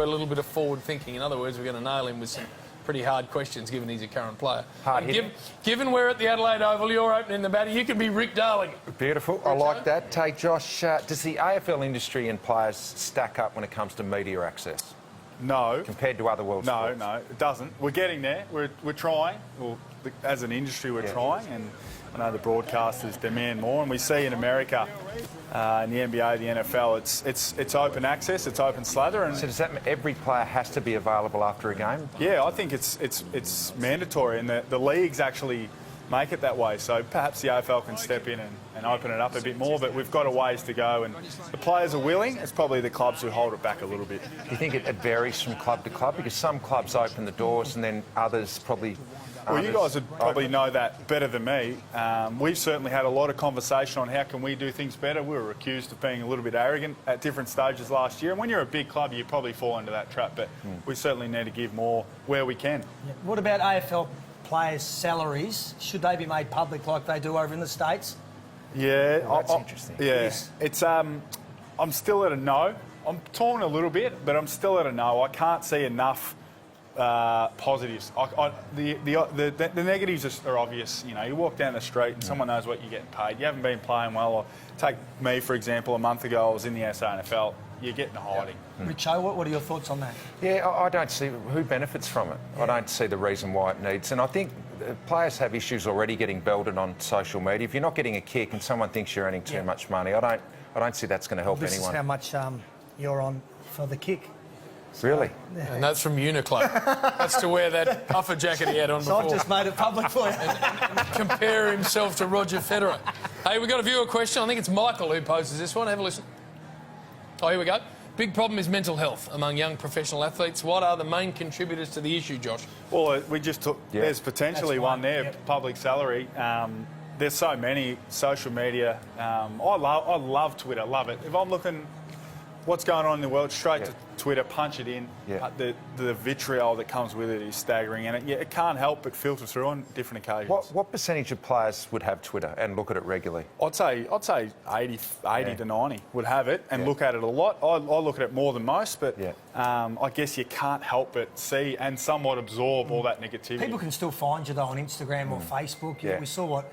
a little bit of forward thinking. In other words, we're going to nail him with some pretty hard questions, given he's a current player. Given we're at the Adelaide Oval, you're opening the batter, you can be Rick Darling. Beautiful. I like that. Hey, Josh, does the AFL industry and players stack up when it comes to media access? No. Compared to other world sports? No, it doesn't. We're getting there. We're trying. Well, as an industry, we're trying, and I know the broadcasters demand more, and we see in America, in the NBA, the NFL, it's open access, it's open slather. And so does that mean every player has to be available after a game? Yeah, I think it's mandatory, and the leagues actually make it that way. So perhaps the AFL can step in and open it up a bit more, but we've got a ways to go, and the players are willing. It's probably the clubs who hold it back a little bit. Do you think it varies from club to club? Because some clubs open the doors and then others probably... Well, you guys would probably know that better than me. We've certainly had a lot of conversation on how can we do things better. We were accused of being a little bit arrogant at different stages last year. And when you're a big club, you probably fall into that trap. But we certainly need to give more where we can. Yeah. What about AFL players' salaries? Should they be made public like they do over in the States? Yeah. That's interesting. Yeah. Yes. It's, I'm still at a no. I'm torn a little bit, but I'm still at a no. I can't see enough positives. The negatives are obvious. You know, you walk down the street and someone knows what you're getting paid. You haven't been playing well. Or take me, for example, a month ago I was in the SANFL. You're getting hiding. Richo, what are your thoughts on that? Yeah, I don't see who benefits from it. I don't see the reason why it needs. And I think players have issues already getting belted on social media. If you're not getting a kick and someone thinks you're earning too much money, I don't see that's going to help anyone. This is how much you're on for the kick. So, really? Yeah. And that's from Uniqlo. That's to wear that puffer jacket he had on before. So I've just made it public for you. and compare himself to Roger Federer. Hey, we've got a viewer question. I think it's Michael who poses this one. Have a listen. Oh, here we go. Big problem is mental health among young professional athletes. What are the main contributors to the issue, Josh? Well, we just took... Yeah. There's potentially one there, public salary. There's so many, social media. I love Twitter, love it. If I'm looking... What's going on in the world, straight to Twitter, punch it in. The vitriol that comes with it is staggering, and it can't help but filter through on different occasions. What percentage of players would have Twitter and look at it regularly? I'd say 80 to 90 would have it and look at it a lot. I look at it more than most, but I guess you can't help but see and somewhat absorb all that negativity. People can still find you, though, on Instagram or Facebook. Yeah. We saw what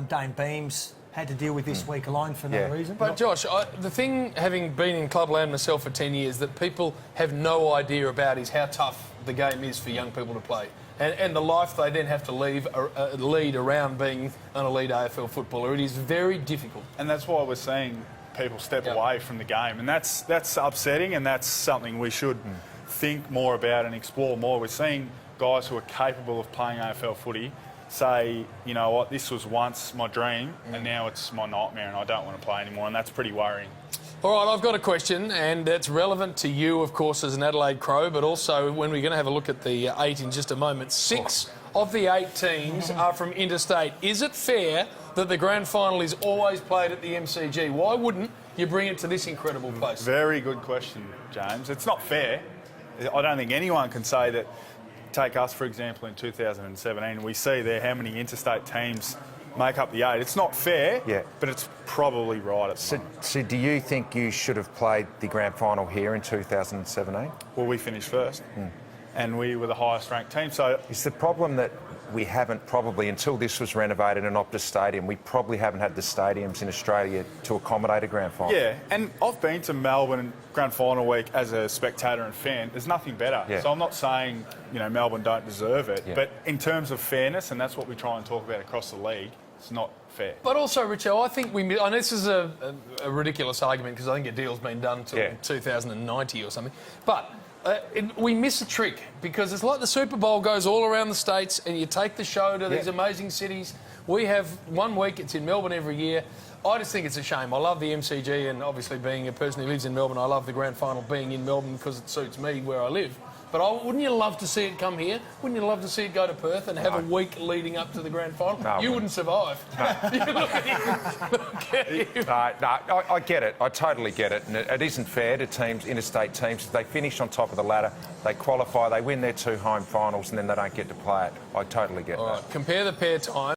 Dane Beams had to deal with this week alone for no reason. But Josh, the thing, having been in clubland myself for 10 years, that people have no idea about is how tough the game is for young people to play. And the life they then have to lead around being an elite AFL footballer. It is very difficult. And that's why we're seeing people step away from the game. And that's upsetting, and that's something we should think more about and explore more. We're seeing guys who are capable of playing AFL footy say, you know what, this was once my dream and now it's my nightmare and I don't want to play anymore, and that's pretty worrying. All right, I've got a question, and it's relevant to you, of course, as an Adelaide Crow, but also when we're going to have a look at the 8 in just a moment. 6 of the 8 teams are from interstate. Is it fair that the grand final is always played at the MCG? Why wouldn't you bring it to this incredible place? Very good question, James. It's not fair. I don't think anyone can say that. Take us, for example, in 2017, we see there how many interstate teams make up the 8. It's not fair, but it's probably right at the moment. So do you think you should have played the grand final here in 2017? Well, we finished first, and we were the highest ranked team. So is the problem that we haven't probably, until this was renovated in Optus Stadium, we probably haven't had the stadiums in Australia to accommodate a grand final? Yeah, and I've been to Melbourne grand final week as a spectator and fan. There's nothing better. So I'm not saying, you know, Melbourne don't deserve it, but in terms of fairness, and that's what we try and talk about across the league, it's not fair. But also, Richo, I think I know this is a ridiculous argument because I think a deal's been done till 2090 or something, but we miss a trick because it's like the Super Bowl goes all around the States and you take the show to these amazing cities. We have 1 week, it's in Melbourne every year. I just think it's a shame. I love the MCG, and obviously being a person who lives in Melbourne, I love the grand final being in Melbourne because it suits me where I live. But wouldn't you love to see it come here? Wouldn't you love to see it go to Perth and have a week leading up to the grand final? No, you wouldn't survive. No. Look at you. I get it. I totally get it. And it isn't fair to teams, interstate teams. They finish on top of the ladder, they qualify, they win their 2 home finals, and then they don't get to play it. I totally get that. Compare the pair time.